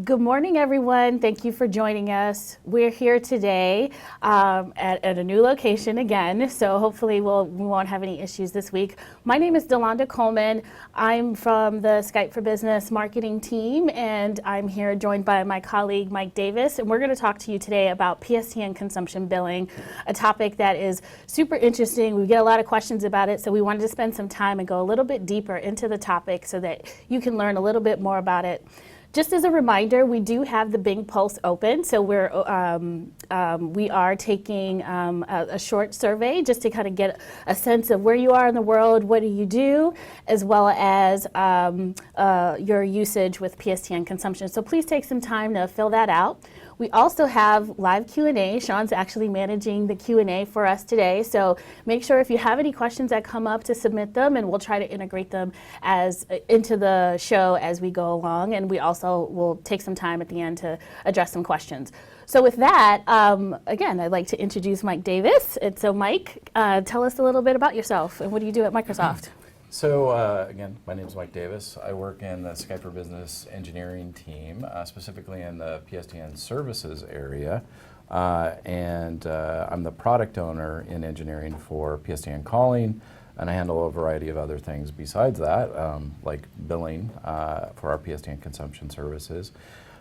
Good morning, everyone. Thank you for joining us. We're here today at a new location again, so hopefully we won't have any issues this week. My name is Delanda Coleman. I'm from the Skype for Business marketing team, and I'm here joined by my colleague, Mike Davis, and we're going to talk to you today about PSTN consumption billing, a topic that is super interesting. We get a lot of questions about it, so we wanted to spend some time and go a little bit deeper into the topic so that you can learn a little bit more about it. Just as a reminder, we do have the Bing Pulse open, so we are taking a short survey just to kind of get a sense of where you are in the world, what do you do, as well as your usage with PSTN consumption. So please take some time to fill that out. We also have live Q&A. Sean's actually managing the Q&A for us today, so make sure if you have any questions that come up to submit them, and we'll try to integrate them into the show as we go along, and we also will take some time at the end to address some questions. So with that, again, I'd like to introduce Mike Davis. And so Mike, tell us a little bit about yourself and what do you do at Microsoft? So again, my name is Mike Davis. I work in the Skype for Business engineering team, specifically in the PSTN services area. And I'm the product owner in engineering for PSTN calling, and I handle a variety of other things besides that, like billing for our PSTN consumption services.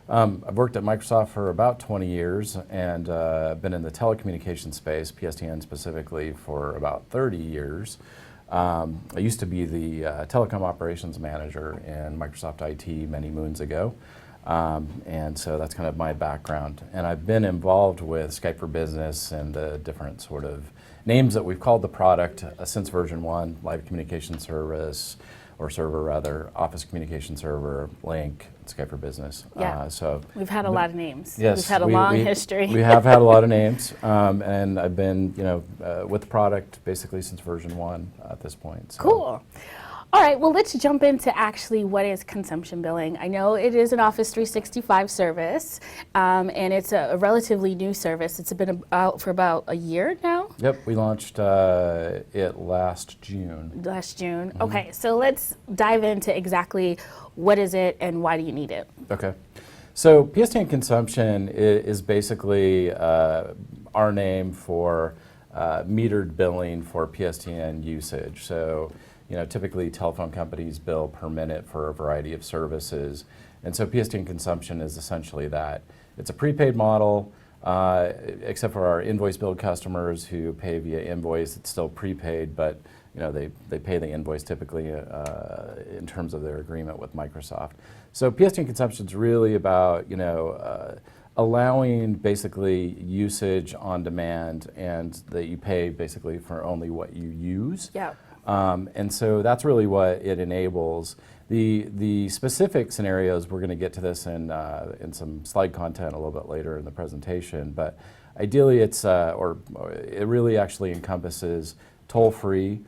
I've worked at Microsoft for about 20 years and been in the telecommunications space, PSTN specifically, for about 30 years. I used to be the telecom operations manager in Microsoft IT many moons ago, and so that's kind of my background. And I've been involved with Skype for Business and the different sort of names that we've called the product since version 1, live communication service, or server rather, Office Communication Server, Link, Skype for Business. Yeah, we've had a lot of names. Yes, we've had a long history. We have had a lot of names, and I've been, with the product basically since version 1 at this point. So. Cool. All right, well, let's jump into actually what is consumption billing. I know it is an Office 365 service, and it's a relatively new service. It's been out for about a year now? Yep, we launched it last June. Last June. Mm-hmm. Okay, so let's dive into exactly what is it and why do you need it? Okay. So PSTN consumption is basically our name for metered billing for PSTN usage. So, typically telephone companies bill per minute for a variety of services. And so PSTN consumption is essentially that. It's a prepaid model, except for our invoice billed customers who pay via invoice. It's still prepaid, but they pay the invoice typically in terms of their agreement with Microsoft. So PSTN consumption is really about allowing basically usage on demand, and that you pay basically for only what you use. Yeah. And so that's really what it enables. The specific scenarios, we're going to get to this in some slide content a little bit later in the presentation, but ideally it really actually encompasses toll-free,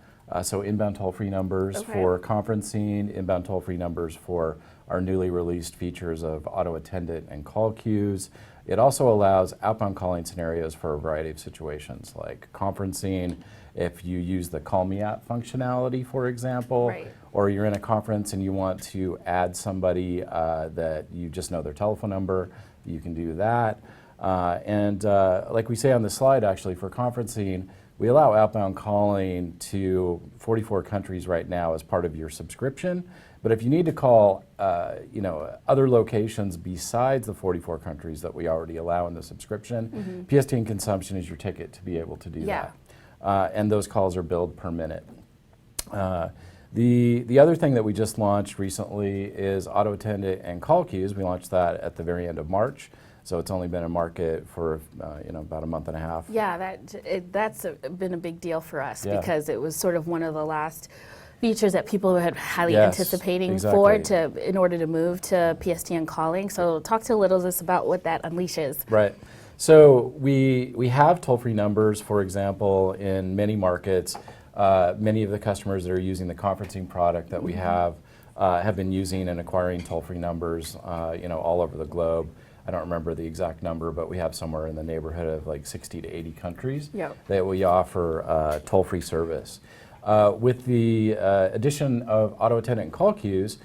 so inbound toll-free numbers for conferencing, inbound toll-free numbers for our newly released features of auto attendant and call queues. It also allows outbound calling scenarios for a variety of situations, like conferencing, if you use the Call Me app functionality, for example, or you're in a conference and you want to add somebody that you just know their telephone number, you can do that. And like we say on the slide, actually, for conferencing, we allow outbound calling to 44 countries right now as part of your subscription. But if you need to call other locations besides the 44 countries that we already allow in the subscription, PSTN consumption is your ticket to be able to do that. And those calls are billed per minute. The other thing that we just launched recently is auto attendant and call queues. We launched that at the very end of March. So it's only been in market for about a month and a half. Yeah, that's been a big deal for us because it was sort of one of the last features that people were highly anticipating in order to move to PSTN calling. So talk to a little bit about what that unleashes. Right. So we have toll-free numbers, for example, in many markets. Many of the customers that are using the conferencing product that we have been using and acquiring toll-free numbers, all over the globe. I don't remember the exact number, but we have somewhere in the neighborhood of like 60 to 80 countries that we offer toll-free service. With the addition of auto attendant call queues,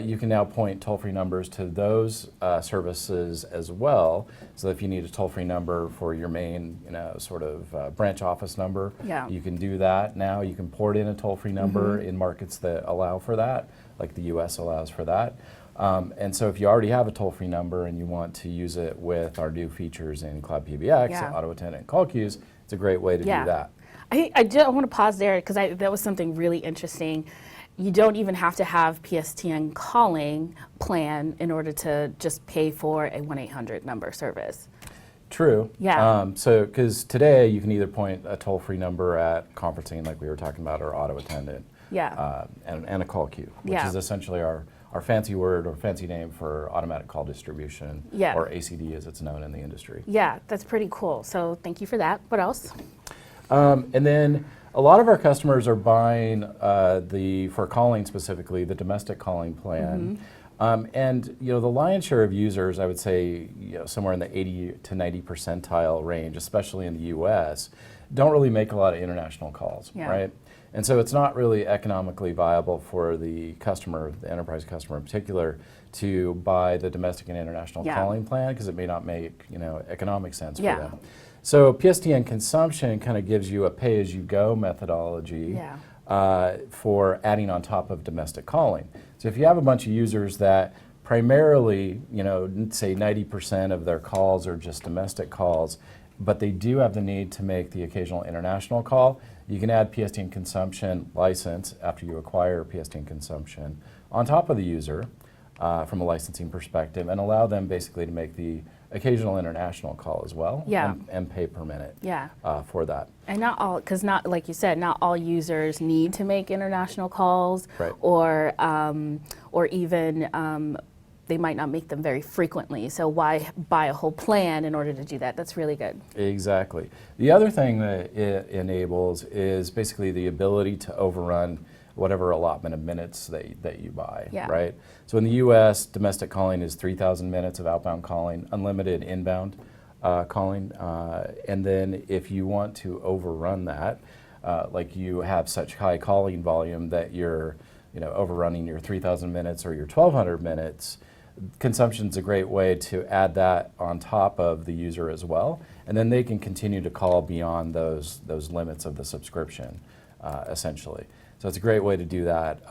you can now point toll-free numbers to those services as well. So if you need a toll-free number for your main, sort of branch office number, you can do that now. You can port in a toll-free number in markets that allow for that, like the US allows for that. And so if you already have a toll-free number and you want to use it with our new features in Cloud PBX, auto attendant call queues, it's a great way to do that. I want to pause there because that was something really interesting. You don't even have to have PSTN calling plan in order to just pay for a 1-800 number service. True. Yeah. So, because today you can either point a toll-free number at conferencing, like we were talking about, or auto attendant, and a call queue, which is essentially our fancy word or fancy name for automatic call distribution, or ACD as it's known in the industry. Yeah, that's pretty cool. So thank you for that. What else? And then a lot of our customers are buying for calling specifically, the domestic calling plan. And the lion's share of users, I would say, somewhere in the 80 to 90 percentile range, especially in the US, don't really make a lot of international calls, right? And so it's not really economically viable for the customer, the enterprise customer in particular, to buy the domestic and international calling plan because it may not make economic sense for them. So PSTN consumption kind of gives you a pay-as-you-go methodology for adding on top of domestic calling. So if you have a bunch of users that primarily, say 90% of their calls are just domestic calls, but they do have the need to make the occasional international call, you can add PSTN consumption license after you acquire PSTN consumption on top of the user from a licensing perspective and allow them basically to make the occasional international call as well and pay per minute for that. And not all, because not, like you said, not all users need to make international calls or even they might not make them very frequently. So why buy a whole plan in order to do that? That's really good. Exactly. The other thing that it enables is basically the ability to overrun whatever allotment of minutes that you buy, right? So in the US, domestic calling is 3,000 minutes of outbound calling, unlimited inbound calling. And then if you want to overrun that, like you have such high calling volume that you're overrunning your 3,000 minutes or your 1,200 minutes, consumption's a great way to add that on top of the user as well. And then they can continue to call beyond those limits of the subscription, essentially. So it's a great way to do that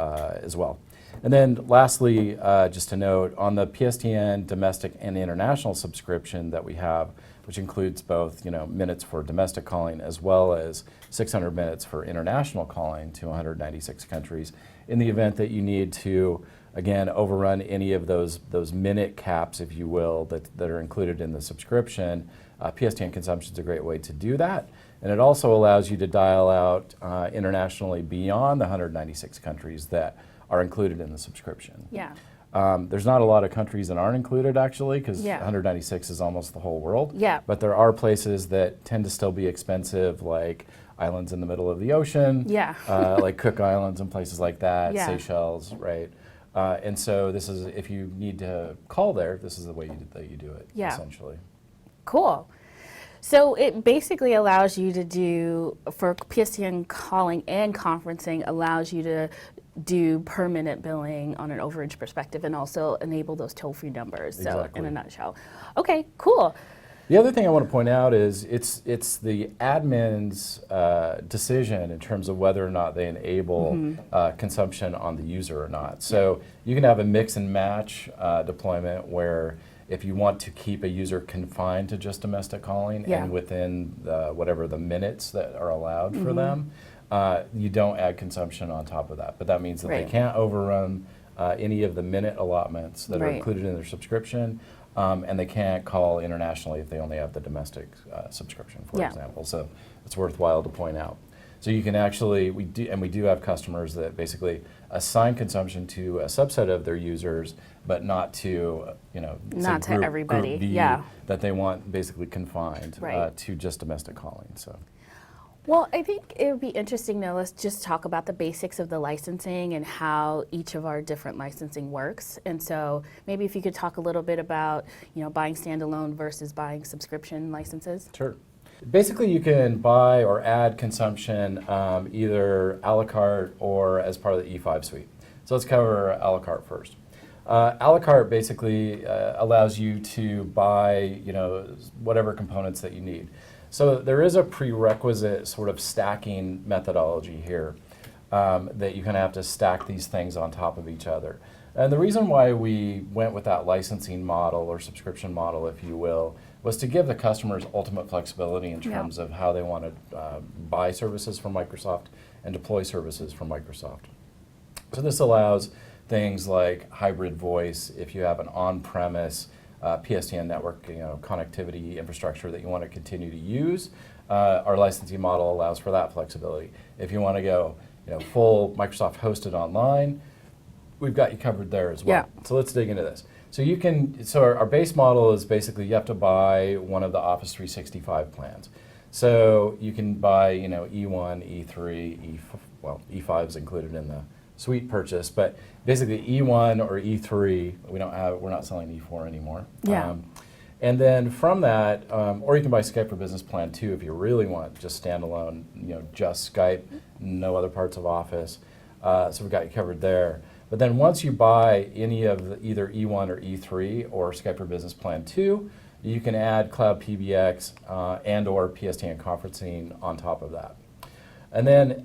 as well. And then lastly, just to note, on the PSTN domestic and international subscription that we have, which includes both minutes for domestic calling as well as 600 minutes for international calling to 196 countries, in the event that you need to, again, overrun any of those minute caps, if you will, that are included in the subscription, PSTN consumption is a great way to do that. And it also allows you to dial out internationally beyond the 196 countries that are included in the subscription. There's not a lot of countries that aren't included, actually, because 196 is almost the whole world. But there are places that tend to still be expensive, like islands in the middle of the ocean, like Cook Islands and places like that, Seychelles, right? And so this is, if you need to call there, this is the way that you do it, essentially. Cool. So it basically allows you to do, for PSTN calling and conferencing, allows you to do per minute billing on an overage perspective and also enable those toll-free numbers. So in a nutshell. Okay, cool. The other thing I want to point out is it's the admin's decision in terms of whether or not they enable consumption on the user or not. So you can have a mix and match deployment where if you want to keep a user confined to just domestic calling and within whatever the minutes that are allowed for them, you don't add consumption on top of that. But that means that they can't overrun any of the minute allotments that are included in their subscription. And they can't call internationally if they only have the domestic subscription, for example. So it's worthwhile to point out. So you can actually, we do have customers that basically assign consumption to a subset of their users, but not to, not to everybody, group B that they want basically confined to just domestic calling. So. Well, I think it would be interesting now, let's just talk about the basics of the licensing and how each of our different licensing works. And so maybe if you could talk a little bit about, buying standalone versus buying subscription licenses. Sure. Basically, you can buy or add consumption either a la carte or as part of the E5 suite. So let's cover a la carte first. A la carte basically allows you to buy, whatever components that you need. So there is a prerequisite sort of stacking methodology here that you're going to have to stack these things on top of each other. And the reason why we went with that licensing model or subscription model, if you will, was to give the customers ultimate flexibility in terms of how they want to buy services from Microsoft and deploy services from Microsoft. So this allows things like hybrid voice, if you have an on-premise PSTN network connectivity infrastructure that you want to continue to use, our licensing model allows for that flexibility. If you want to go full Microsoft hosted online, we've got you covered there as well. So let's dig into this. So our base model is basically you have to buy one of the Office 365 plans. So you can buy E1, E3, E5 is included in the suite purchase, but basically E1 or E3, we're not selling E4 anymore. And then from that, or you can buy Skype for Business Plan 2 if you really want just standalone, just Skype, no other parts of Office. So we've got you covered there. But then once you buy any of either E1 or E3 or Skype for Business Plan 2, you can add Cloud PBX and or PSTN conferencing on top of that. And then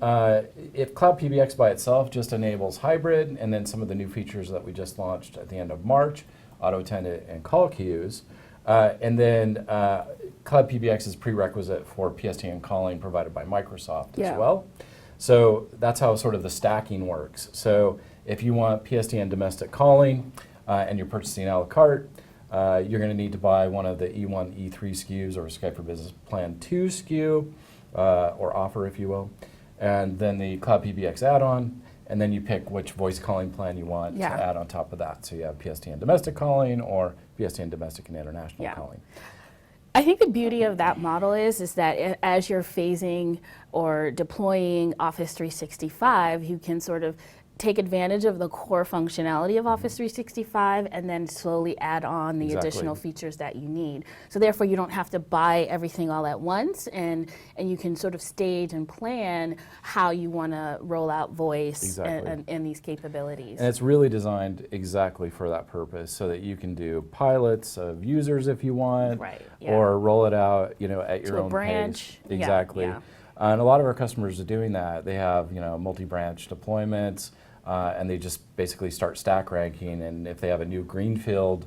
if Cloud PBX by itself just enables hybrid and then some of the new features that we just launched at the end of March, auto attendant and call queues, and then Cloud PBX is prerequisite for PSTN calling provided by Microsoft as well. So that's how sort of the stacking works. So if you want PSTN domestic calling and you're purchasing a la carte, you're going to need to buy one of the E1, E3 SKUs or Skype for Business Plan 2 SKU or offer, if you will, and then the Cloud PBX add-on, and then you pick which voice calling plan you want to add on top of that. So you have PSTN domestic calling or PSTN domestic and international calling. I think the beauty of that model is that as you're phasing or deploying Office 365, you can sort of take advantage of the core functionality of Office 365 and then slowly add on the additional features that you need. So therefore you don't have to buy everything all at once, and you can sort of stage and plan how you want to roll out voice and these capabilities. And it's really designed exactly for that purpose so that you can do pilots of users if you want, or roll it out at your own branch. pace. Exactly. And a lot of our customers are doing that. They have multi-branch deployments, and they just basically start stack ranking. And if they have a new greenfield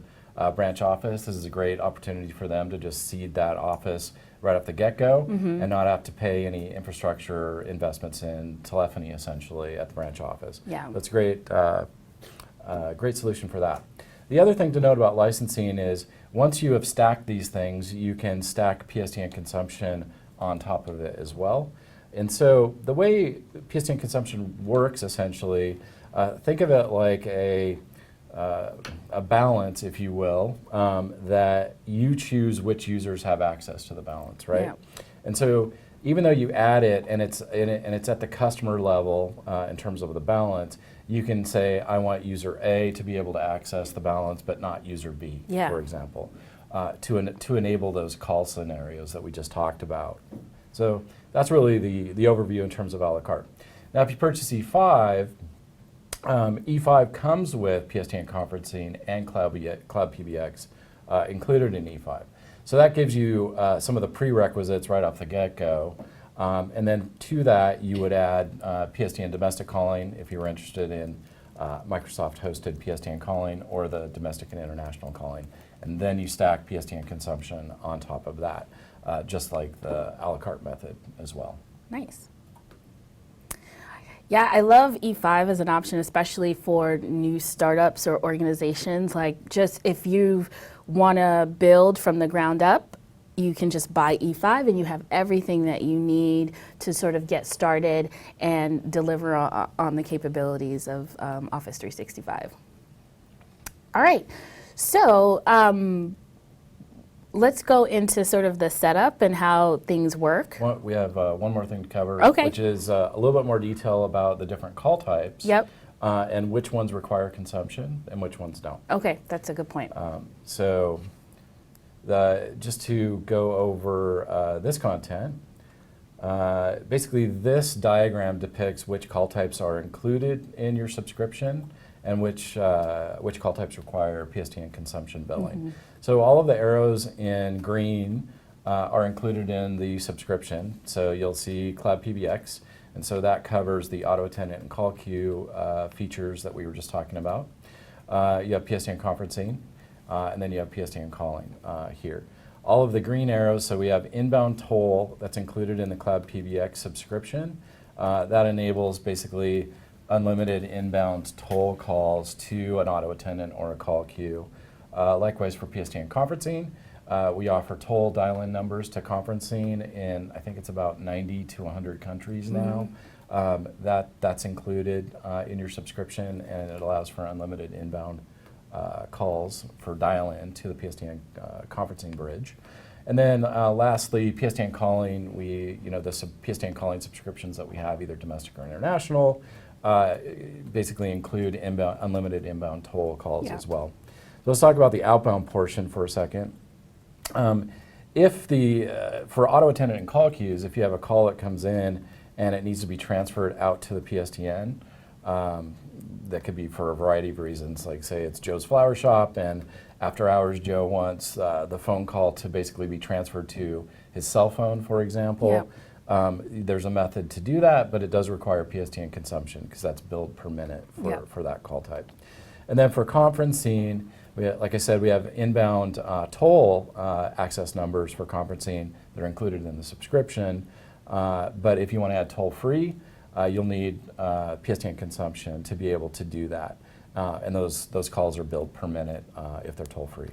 branch office, this is a great opportunity for them to just seed that office right off the get-go and not have to pay any infrastructure investments in telephony, essentially, at the branch office. That's great, great solution for that. The other thing to note about licensing is once you have stacked these things, you can stack PSTN consumption on top of it as well. And so the way PSTN consumption works, essentially, think of it like a balance, if you will, that you choose which users have access to the balance, right? And so even though you add it and it's at the customer level in terms of the balance, you can say, I want user A to be able to access the balance, but not user B, for example, to enable those call scenarios that we just talked about. So that's really the overview in terms of a la carte. Now, if you purchase E5, E5 comes with PSTN conferencing and Cloud PBX included in E5. So that gives you some of the prerequisites right off the get-go. And then to that, you would add PSTN domestic calling if you were interested in Microsoft-hosted PSTN calling or the domestic and international calling. And then you stack PSTN consumption on top of that, just like the a la carte method as well. Nice. Yeah, I love E5 as an option, especially for new startups or organizations. Like, just if you want to build from the ground up, you can just buy E5 and you have everything that you need to sort of get started and deliver on the capabilities of Office 365. All right, so let's go into sort of the setup and how things work. Well, we have one more thing to cover, Okay. which is a little bit more detail about the different call types. Yep. And which ones require consumption and which ones don't. Okay, that's a good point. So just to go over this content, basically this diagram depicts which call types are included in your subscription and which call types require PSTN consumption billing. So all of the arrows in green are included in the subscription. So you'll see Cloud PBX, and so that covers the auto attendant and call queue features that we were just talking about. You have PSTN conferencing, and then you have PSTN calling here. All of the green arrows, so we have inbound toll that's included in the Cloud PBX subscription. That enables basically unlimited inbound toll calls to an auto attendant or a call queue. Likewise for PSTN conferencing, we offer toll dial-in numbers to conferencing in, I think it's about 90 to 100 countries now. That's included in your subscription, and it allows for unlimited inbound calls for dial-in to the PSTN conferencing bridge. And then lastly, PSTN calling, the PSTN calling subscriptions that we have, either domestic or international, basically include unlimited inbound toll calls as well. So let's talk about the outbound portion for a second. For auto attendant and call queues, if you have a call that comes in and it needs to be transferred out to the PSTN, that could be for a variety of reasons, like say it's Joe's Flower Shop and after hours Joe wants the phone call to basically be transferred to his cell phone, for example. There's a method to do that, but it does require PSTN consumption because that's billed per minute for that call type. And then for conferencing, like I said, we have inbound toll access numbers for conferencing that are included in the subscription. But if you want to add toll-free, you'll need PSTN consumption to be able to do that. And those calls are billed per minute if they're toll-free.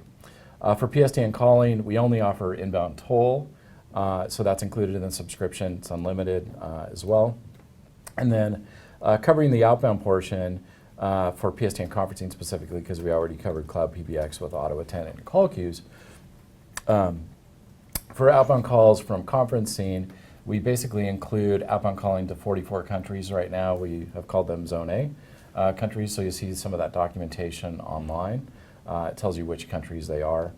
For PSTN calling, we only offer inbound toll, so that's included in the subscription. It's unlimited as well. And then covering the outbound portion for PSTN conferencing specifically, because we already covered Cloud PBX with auto attendant and call queues. For outbound calls from conferencing, we basically include outbound calling to 44 countries right now. We have called them Zone A countries, so you see some of that documentation online. It tells you which countries they are,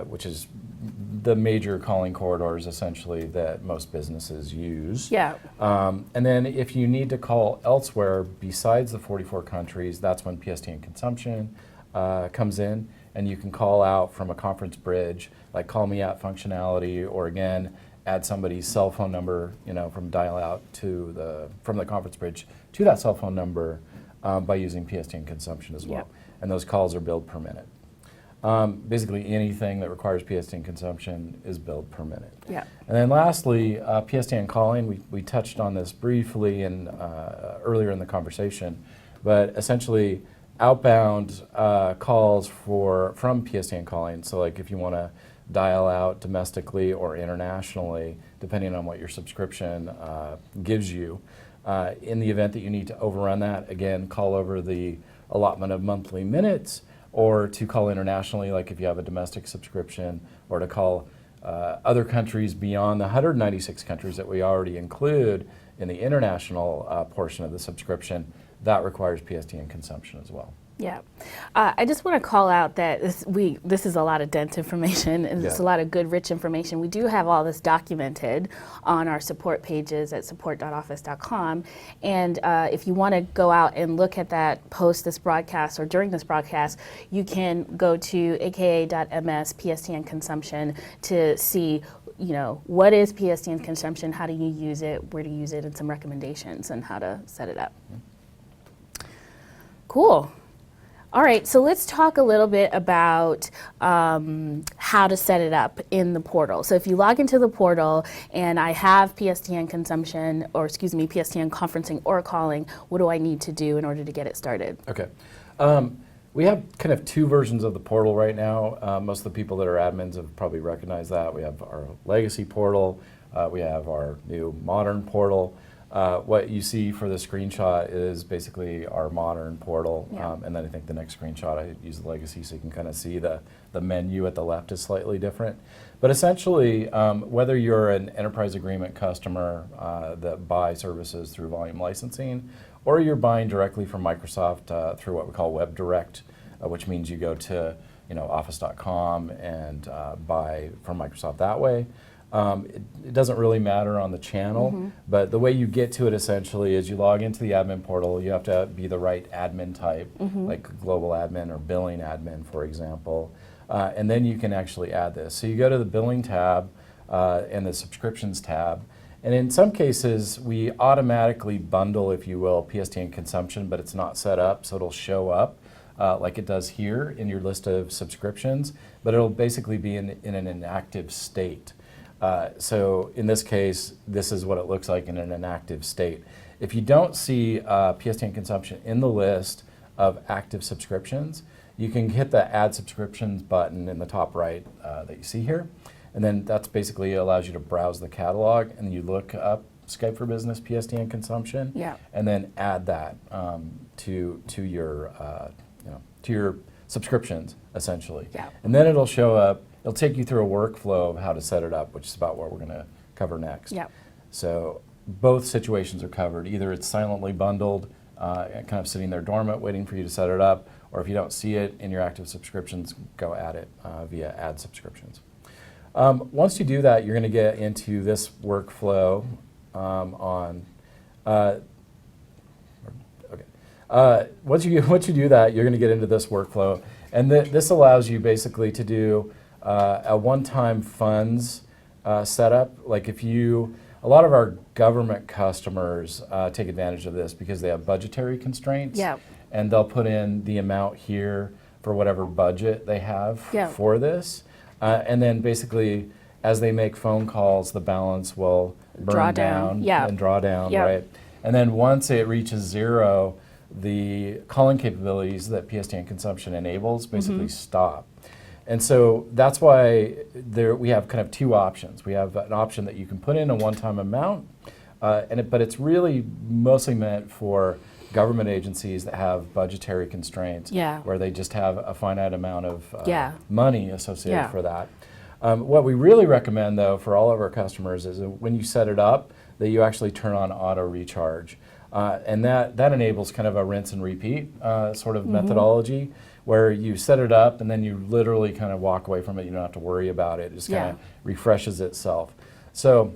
which is the major calling corridors essentially that most businesses use. And then if you need to call elsewhere besides the 44 countries, that's when PSTN consumption comes in, and you can call out from a conference bridge, like call me out functionality, or again, add somebody's cell phone number, from dial out from the conference bridge to that cell phone number by using PSTN consumption as well. And those calls are billed per minute. Basically anything that requires PSTN consumption is billed per minute. And then lastly, PSTN calling, we touched on this briefly earlier in the conversation, but essentially outbound calls from PSTN calling, so like if you want to dial out domestically or internationally, depending on what your subscription gives you. In the event that you need to overrun that, again, call over the allotment of monthly minutes, or to call internationally, like if you have a domestic subscription, or to call other countries beyond the 196 countries that we already include in the international portion of the subscription. That requires PSTN consumption as well. I just want to call out that this is a lot of dense information, and it's a lot of good, rich information. We do have all this documented on our support pages at support.office.com, and if you want to go out and look at that post this broadcast or during this broadcast, you can go to aka.ms PSTN consumption to see what is PSTN consumption, how do you use it, where to use it, and some recommendations on how to set it up. Cool. All right, so let's talk a little bit about how to set it up in the portal. So if you log into the portal and I have PSTN consumption, or PSTN conferencing or calling, what do I need to do in order to get it started? Okay. We have kind of two versions of the portal right now. Most of the people that are admins have probably recognized that. We have our legacy portal. We have our new modern portal. What you see for the screenshot is basically our modern portal, Yeah. and then I think the next screenshot, I use the legacy so you can kind of see the menu at the left is slightly different. But essentially, whether you're an enterprise agreement customer that buy services through volume licensing, or you're buying directly from Microsoft through what we call Web Direct, which means you go to office.com and buy from Microsoft that way. It doesn't really matter on the channel, but the way you get to it essentially is you log into the admin portal. You have to be the right admin type, like global admin or billing admin, for example. And then you can actually add this. So you go to the billing tab and the subscriptions tab. And in some cases, we automatically bundle, if you will, PSTN consumption, but it's not set up, so it'll show up like it does here in your list of subscriptions, but it'll basically be in an inactive state. So in this case, this is what it looks like in an inactive state. If you don't see PSTN consumption in the list of active subscriptions, you can hit the Add Subscriptions button in the top right that you see here. And then that's basically allows you to browse the catalog, and you look up Skype for Business PSTN consumption, and then add that to your subscriptions, essentially. And then it'll show up. It'll take you through a workflow of how to set it up, which is about what we're going to cover next. So both situations are covered. Either it's silently bundled, kind of sitting there dormant, waiting for you to set it up, or if you don't see it in your active subscriptions, go add it via Add Subscriptions. Once you do that, you're going to get into this workflow once you do that, you're going to get into this workflow, and this allows you basically to do a one-time funds setup. Like a lot of our government customers take advantage of this because they have budgetary constraints, and they'll put in the amount here for whatever budget they have for this, and then basically as they make phone calls, the balance will burn down and draw down, right? And then once it reaches zero, the calling capabilities that PSTN consumption enables basically stop. And so that's why we have kind of two options. We have an option that you can put in a one-time amount, but it's really mostly meant for government agencies that have budgetary constraints, where they just have a finite amount of money associated for that. What we really recommend, though, for all of our customers is when you set it up, that you actually turn on auto recharge. And that enables kind of a rinse and repeat sort of methodology, where you set it up and then you literally kind of walk away from it. You don't have to worry about it. It just kind of refreshes itself. So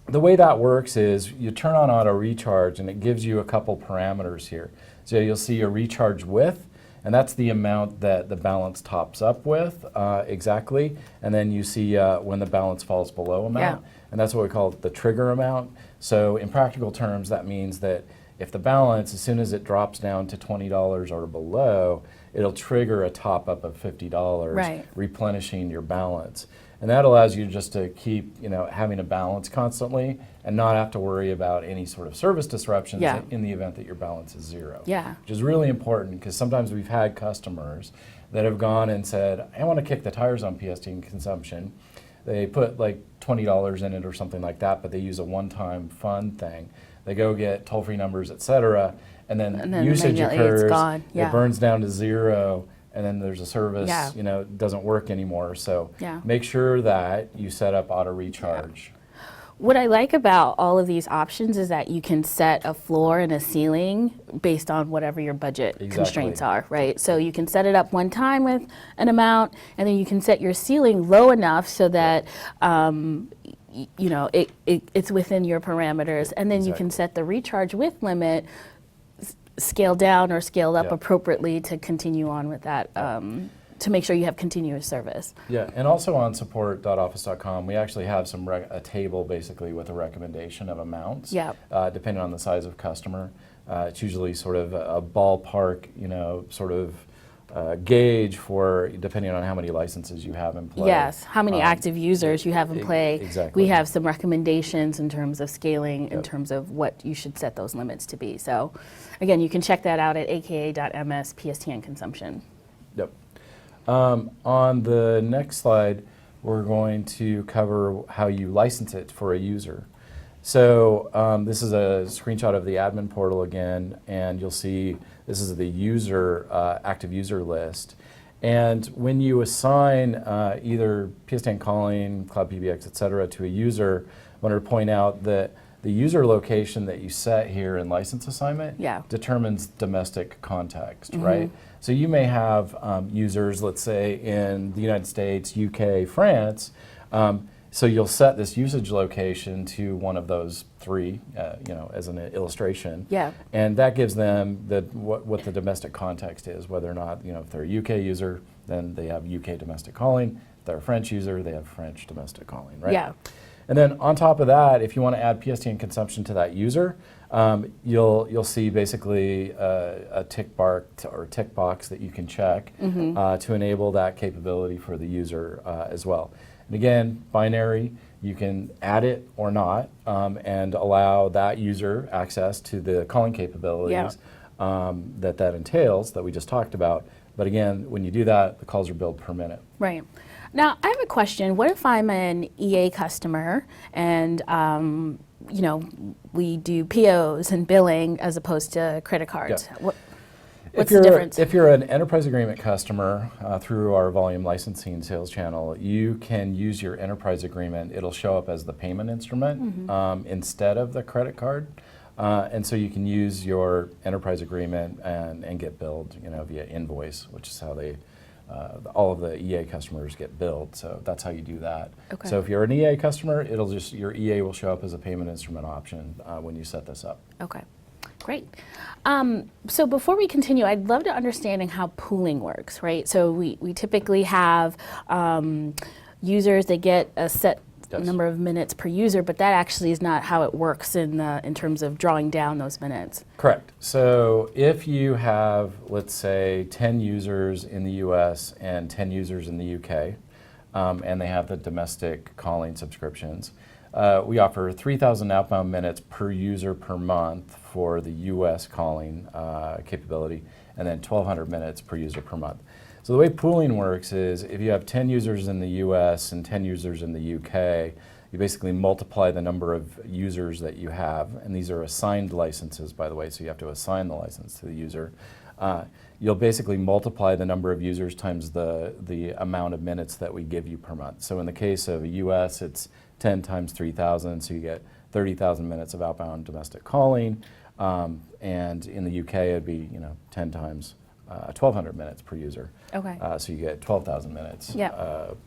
the way that works is you turn on auto recharge, and it gives you a couple parameters here. So you'll see a recharge width, and that's the amount that the balance tops up with exactly. And then you see when the balance falls below amount, and that's what we call the trigger amount. So in practical terms, that means that if the balance, as soon as it drops down to $20 or below, it'll trigger a top up of $50, replenishing your balance. And that allows you just to keep, having a balance constantly and not have to worry about any sort of service disruptions in the event that your balance is zero. Which is really important, because sometimes we've had customers that have gone and said, I want to kick the tires on PSTN consumption. They put like $20 in it or something like that, but they use a one-time fund thing. They go get toll-free numbers, et cetera, and then usage occurs, it burns down to zero, and then there's a service, doesn't work anymore. So make sure that you set up auto recharge. What I like about all of these options is that you can set a floor and a ceiling based on whatever your budget constraints are, right? So you can set it up one time with an amount, and then you can set your ceiling low enough so that it's within your parameters, and then you can set the recharge width limit, scale down or scale up appropriately to continue on with that. To make sure you have continuous service. And also on support.office.com, we actually have a table basically with a recommendation of amounts, depending on the size of customer. It's usually sort of a ballpark, sort of gauge for depending on how many licenses you have in play. How many active users you have in play. We have some recommendations in terms of scaling, in terms of what you should set those limits to be. So again, you can check that out at aka.ms PSTN consumption. On the next slide, we're going to cover how you license it for a user. So this is a screenshot of the admin portal again, and you'll see this is the user active user list. And when you assign either PSTN calling, Cloud PBX, et cetera, to a user, I wanted to point out that the user location that you set here in license assignment determines domestic context, right? So you may have users, let's say, in the United States, UK, France. So you'll set this usage location to one of those three, as an illustration. Yeah. And that gives them what the domestic context is, whether or not, if they're a UK user, then they have UK domestic calling. If they're a French user, they have French domestic calling, right? Yeah. And then on top of that, if you want to add PSTN consumption to that user, you'll see basically a tick box that you can check to enable that capability for the user as well. And again, binary, you can add it or not and allow that user access to the calling capabilities that entails that we just talked about. But again, when you do that, the calls are billed per minute. Right. Now, I have a question. What if I'm an EA customer and, we do POs and billing as opposed to credit cards? Yeah. What's the difference? If you're an enterprise agreement customer through our volume licensing sales channel, you can use your enterprise agreement. It'll show up as the payment instrument instead of the credit card. And so you can use your enterprise agreement and get billed via invoice, which is how all of the EA customers get billed. So that's how you do that. Okay. So if you're an EA customer, your EA will show up as a payment instrument option when you set this up. Okay. Great. So before we continue, I'd love to understand how pooling works, right? So we typically have users that get a set number of minutes per user, but that actually is not how it works in terms of drawing down those minutes. Correct. So if you have, let's say, 10 users in the US and 10 users in the UK, and they have the domestic calling subscriptions, we offer 3,000 outbound minutes per user per month for the US calling capability, and then 1,200 minutes per user per month. So the way pooling works is if you have 10 users in the US and 10 users in the UK, you basically multiply the number of users that you have, and these are assigned licenses, by the way, so you have to assign the license to the user. You'll basically multiply the number of users times the amount of minutes that we give you per month. So in the case of a US, it's 10 times 3,000, so you get 30,000 minutes of outbound domestic calling, and in the UK, it'd be 10 times 1,200 minutes per user. Okay. So you get 12,000 minutes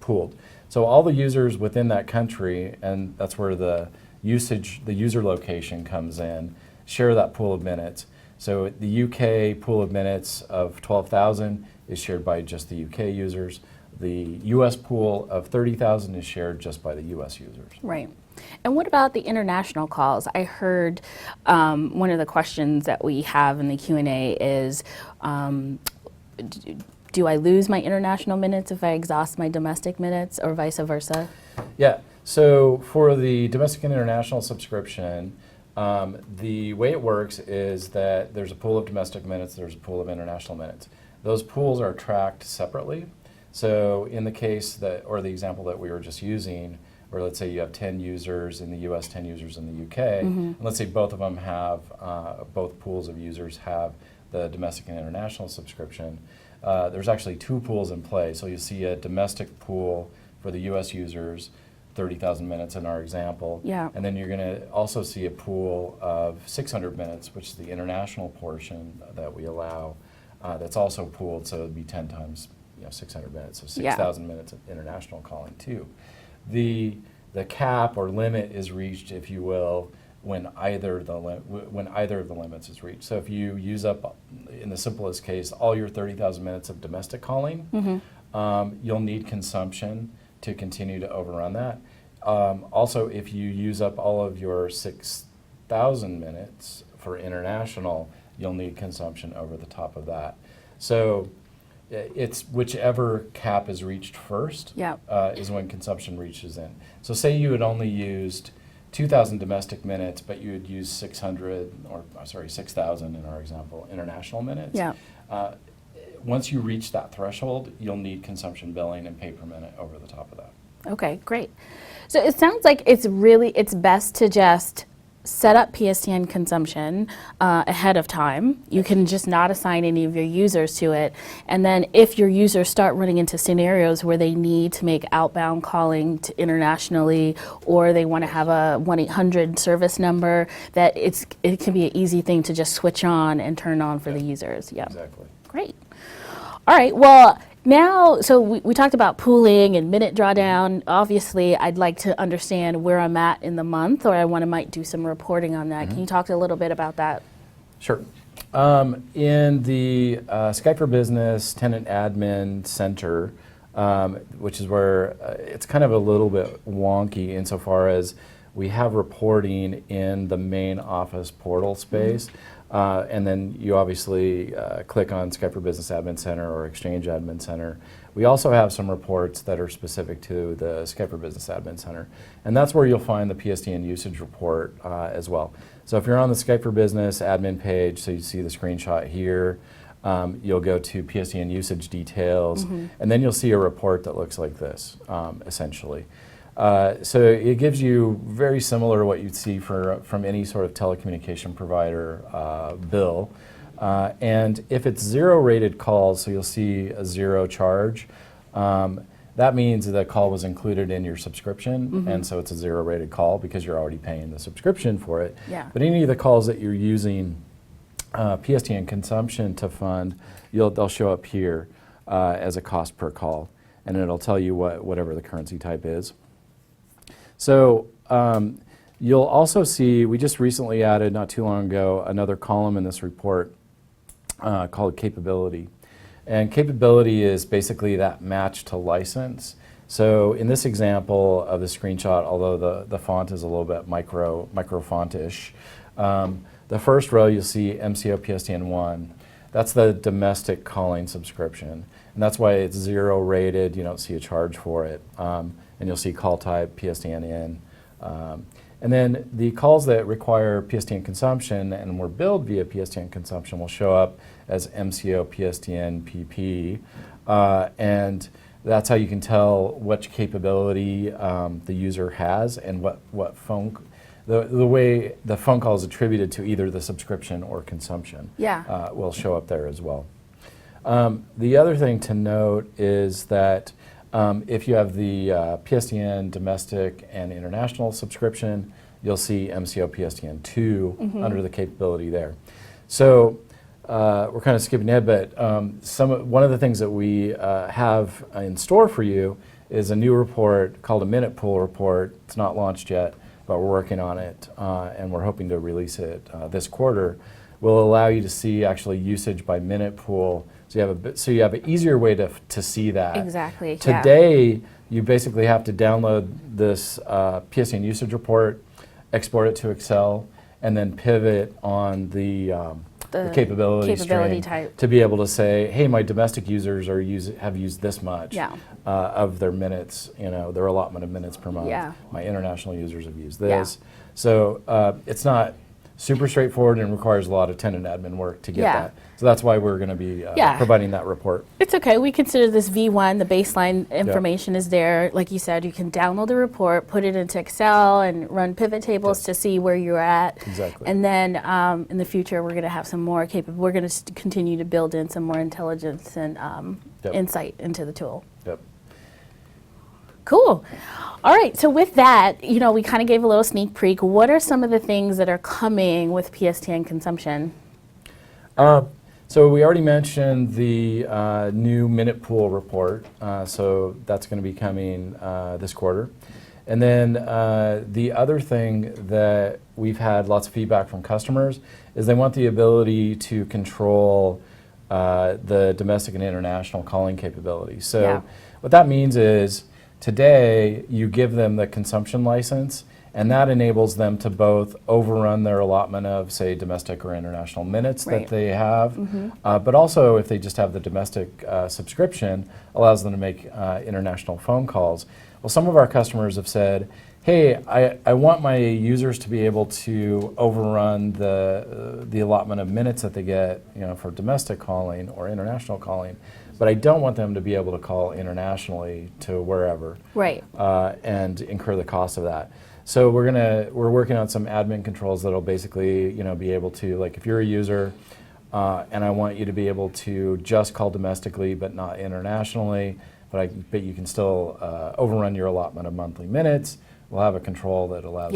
pooled. So all the users within that country, and that's where the user location comes in, share that pool of minutes. So the UK pool of minutes of 12,000 is shared by just the UK users. The US pool of 30,000 is shared just by the US users. Right. And what about the international calls? I heard one of the questions that we have in the Q&A is, do I lose my international minutes if I exhaust my domestic minutes, or vice versa? Yeah. So for the domestic and international subscription, the way it works is that there's a pool of domestic minutes, there's a pool of international minutes. Those pools are tracked separately. So in the case or the example that we were just using, where let's say you have 10 users in the US, 10 users in the UK, and let's say both of them have, both pools of users have the domestic and international subscription, there's actually two pools in play. So you see a domestic pool for the US users, 30,000 minutes in our example, and then you're going to also see a pool of 600 minutes, which is the international portion that we allow, that's also pooled, so it'd be 10 times 600 minutes, so 6,000 minutes of international calling too. The cap or limit is reached, if you will, when either of the limits is reached. So if you use up, in the simplest case, all your 30,000 minutes of domestic calling, you'll need consumption to continue to overrun that. Also, if you use up all of your 6,000 minutes for international, you'll need consumption over the top of that. So it's whichever cap is reached first is when consumption reaches in. So say you had only used 2,000 domestic minutes, but you had used 6,000 in our example, international minutes. Once you reach that threshold, you'll need consumption billing and pay per minute over the top of that. Okay, great. So it sounds like it's best to just set up PSTN consumption ahead of time. You can just not assign any of your users to it. And then if your users start running into scenarios where they need to make outbound calling to internationally, or they want to have a 1-800 service number, that it can be an easy thing to just switch on and turn on for the users. Yeah. Exactly. Great. All right. Well, now, so we talked about pooling and minute drawdown. Obviously, I'd like to understand where I'm at in the month, or I might do some reporting on that. Can you talk a little bit about that? Sure. In the Skype for Business Tenant Admin Center, which is where it's kind of a little bit wonky insofar as we have reporting in the main office portal space. And then you obviously click on Skype for Business Admin Center or Exchange Admin Center. We also have some reports that are specific to the Skype for Business Admin Center. And that's where you'll find the PSTN usage report as well. So if you're on the Skype for Business admin page, so you see the screenshot here, you'll go to PSTN usage details, and then you'll see a report that looks like this, essentially. So it gives you very similar to what you'd see from any sort of telecommunication provider bill. And if it's zero rated calls, so you'll see a zero charge, that means the call was included in your subscription, and so it's a zero rated call because you're already paying the subscription for it. Yeah. But any of the calls that you're using PSTN consumption to fund, they'll show up here as a cost per call, and it'll tell you whatever the currency type is. So you'll also see, we just recently added, not too long ago, another column in this report called capability. And capability is basically that match to license. So in this example of the screenshot, although the font is a little bit micro font-ish, the first row you'll see MCO PSTN 1. That's the domestic calling subscription. And that's why it's zero rated, you don't see a charge for it. And you'll see call type PSTN in. And then the calls that require PSTN consumption and were billed via PSTN consumption will show up as MCO PSTN PP. And that's how you can tell which capability the user has and what phone, the way the phone call is attributed to either the subscription or consumption will show up there as well. The other thing to note is that if you have the PSTN domestic and international subscription, you'll see MCO PSTN 2 under the capability there. So we're kind of skipping ahead, but one of the things that we have in store for you is a new report called a minute pool report. It's not launched yet, but we're working on it, and we're hoping to release it this quarter. Will allow you to see actually usage by minute pool. So you have an easier way to see that. Exactly. Today, you basically have to download this PSTN usage report, export it to Excel, and then pivot on the capability string type to be able to say, hey, my domestic users have used this much of their minutes, their allotment of minutes per month. Yeah. My international users have used this. So it's not super straightforward and requires a lot of tenant admin work to get that. So that's why we're going to be providing that report. It's okay. We consider this V1, the baseline information is there. Like you said, you can download the report, put it into Excel, and run pivot tables to see where you're at. Exactly. And then in the future, we're going to have some more we're going to continue to build in some more intelligence and insight into the tool. Yep. Cool. All right, so with that, we kind of gave a little sneak peek. What are some of the things that are coming with PSTN consumption? So we already mentioned the new minute pool report, so that's going to be coming this quarter. And then the other thing that we've had lots of feedback from customers is they want the ability to control the domestic and international calling capability. So what that means is today you give them the consumption license, and that enables them to both overrun their allotment of, say, domestic or international minutes that they have, but also if they just have the domestic subscription, allows them to make international phone calls. Well, some of our customers have said, hey, I want my users to be able to overrun the allotment of minutes that they get for domestic calling or international calling, but I don't want them to be able to call internationally to wherever and incur the cost of that. So we're working on some admin controls that'll basically, be able to, like, if you're a user and I want you to be able to just call domestically but not internationally, but you can still overrun your allotment of monthly minutes. We'll have a control that allows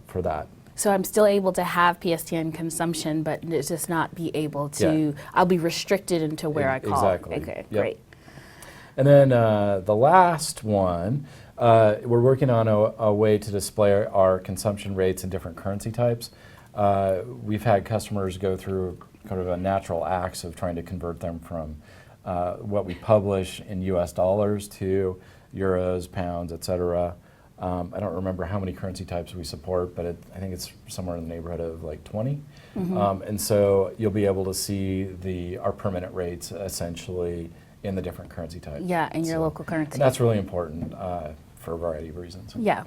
for that. So I'm still able to have PSTN consumption, but just not be able to, I'll be restricted into where I call. Exactly. Okay, Yep. great. And then the last one, we're working on a way to display our consumption rates in different currency types. We've had customers go through kind of a natural acts of trying to convert them from what we publish in US dollars to euros, pounds, et cetera. I don't remember how many currency types we support, but I think it's somewhere in the neighborhood of like 20. And so you'll be able to see our per minute rates essentially in the different currency types. Yeah, in your local currency. And that's really important for a variety of reasons. Yeah.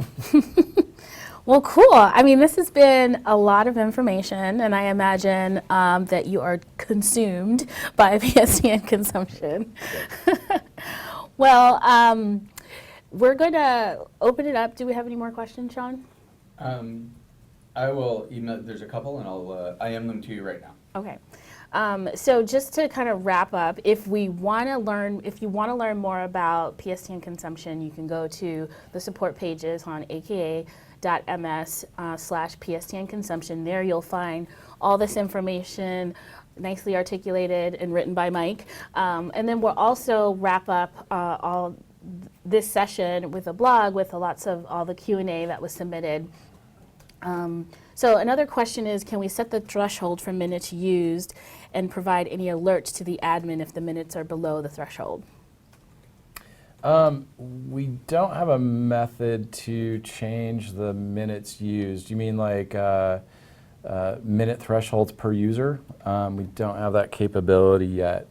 Well, cool. I mean, this has been a lot of information, and I imagine that you are consumed by PSTN consumption. Well, we're going to open it up. Do we have any more questions, Sean? I will email. There's a couple, and I'll IM them to you right now. Okay. So just to kind of wrap up, if you want to learn more about PSTN consumption, you can go to the support pages on aka.ms/PSTN consumption. There you'll find all this information nicely articulated and written by Mike. And then we'll also wrap up all this session with a blog with lots of all the Q&A that was submitted. So another question is, can we set the threshold for minutes used and provide any alerts to the admin if the minutes are below the threshold? We don't have a method to change the minutes used. You mean like minute thresholds per user? We don't have that capability yet.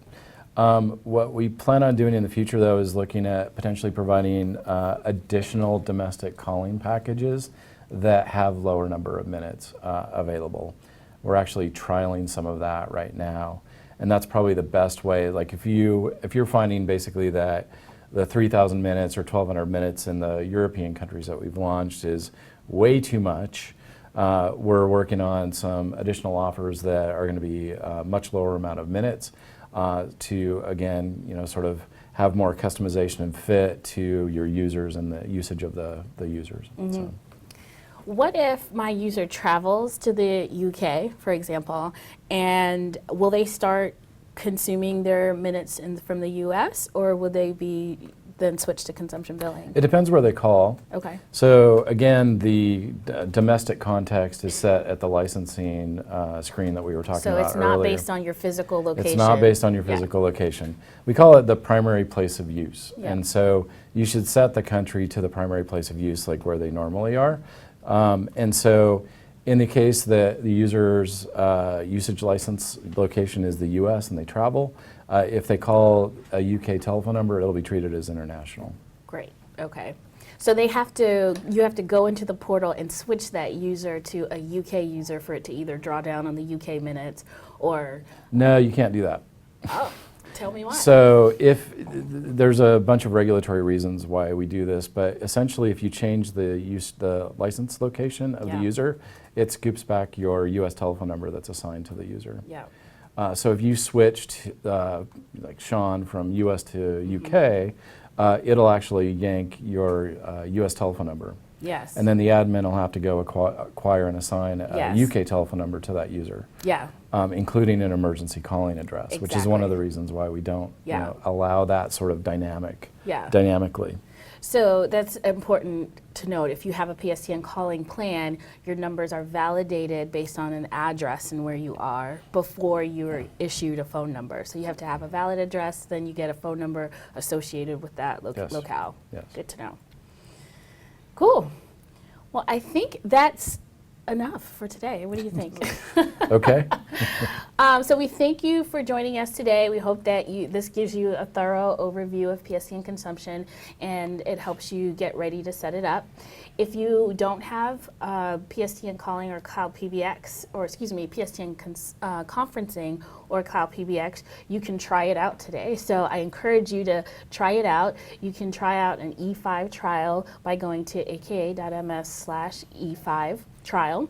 What we plan on doing in the future, though, is looking at potentially providing additional domestic calling packages that have lower number of minutes available. We're actually trialing some of that right now, and that's probably the best way. Like if you're finding basically that the 3,000 minutes or 1,200 minutes in the European countries that we've launched is way too much, we're working on some additional offers that are going to be a much lower amount of minutes to, again, sort of have more customization and fit to your users and the usage of the users. Mm-hmm. So. What if my user travels to the UK, for example, and will they start consuming their minutes from the US, or will they be then switch to consumption billing? It depends where they call. Okay. So again, the domestic context is set at the licensing screen that we were talking about earlier. So it's not based on your physical location? It's not based on your physical location. We call it the primary place of use. Yeah. And so you should set the country to the primary place of use, like where they normally are. And so in the case that the user's usage license location is the US and they travel, if they call a UK telephone number, it'll be treated as international. Great, okay. So you have to go into the portal and switch that user to a UK user for it to either draw down on the UK minutes or... No, you can't do that. Oh, tell me why. So there's a bunch of regulatory reasons why we do this, but essentially if you change the license location of the user, it scoops back your US telephone number that's assigned to the user. Yeah. So if you switched, like Sean, from US to UK, it'll actually yank your US telephone number. Yes. And then the admin will have to go acquire and assign a UK telephone number to that user. Yeah. Including an emergency calling address, which is one of the reasons why we don't allow that sort of dynamically. So that's important to note. If you have a PSTN calling plan, your numbers are validated based on an address and where you are before you are issued a phone number. So you have to have a valid address, then you get a phone number associated with that locale. Yes. Good to know. Cool. Well, I think that's enough for today. What do you think? Okay. So we thank you for joining us today. We hope that this gives you a thorough overview of PSTN consumption and it helps you get ready to set it up. If you don't have PSTN calling or cloud PBX, or excuse me, PSTN conferencing or cloud PBX, you can try it out today. So I encourage you to try it out. You can try out an E5 trial by going to aka.ms/E5 trial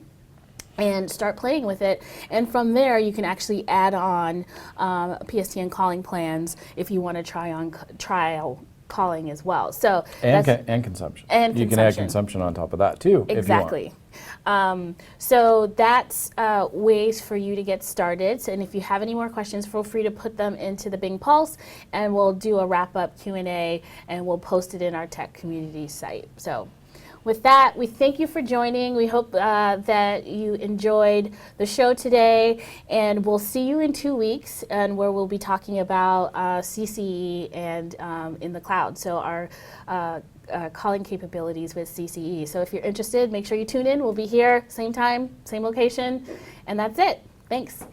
and start playing with it. And from there, you can actually add on PSTN calling plans if you want to try on trial calling as well. So And consumption. And you can add consumption. consumption on top of that too. Exactly. So that's ways for you to get started. And if you have any more questions, feel free to put them into the Bing Pulse, and we'll do a wrap-up Q&A, and we'll post it in our tech community site. So with that, we thank you for joining. We hope that you enjoyed the show today, and we'll see you in 2 weeks, and where we'll be talking about CCE and in the cloud. So our calling capabilities with CCE. So if you're interested, make sure you tune in. We'll be here, same time, same location, and that's it. Thanks.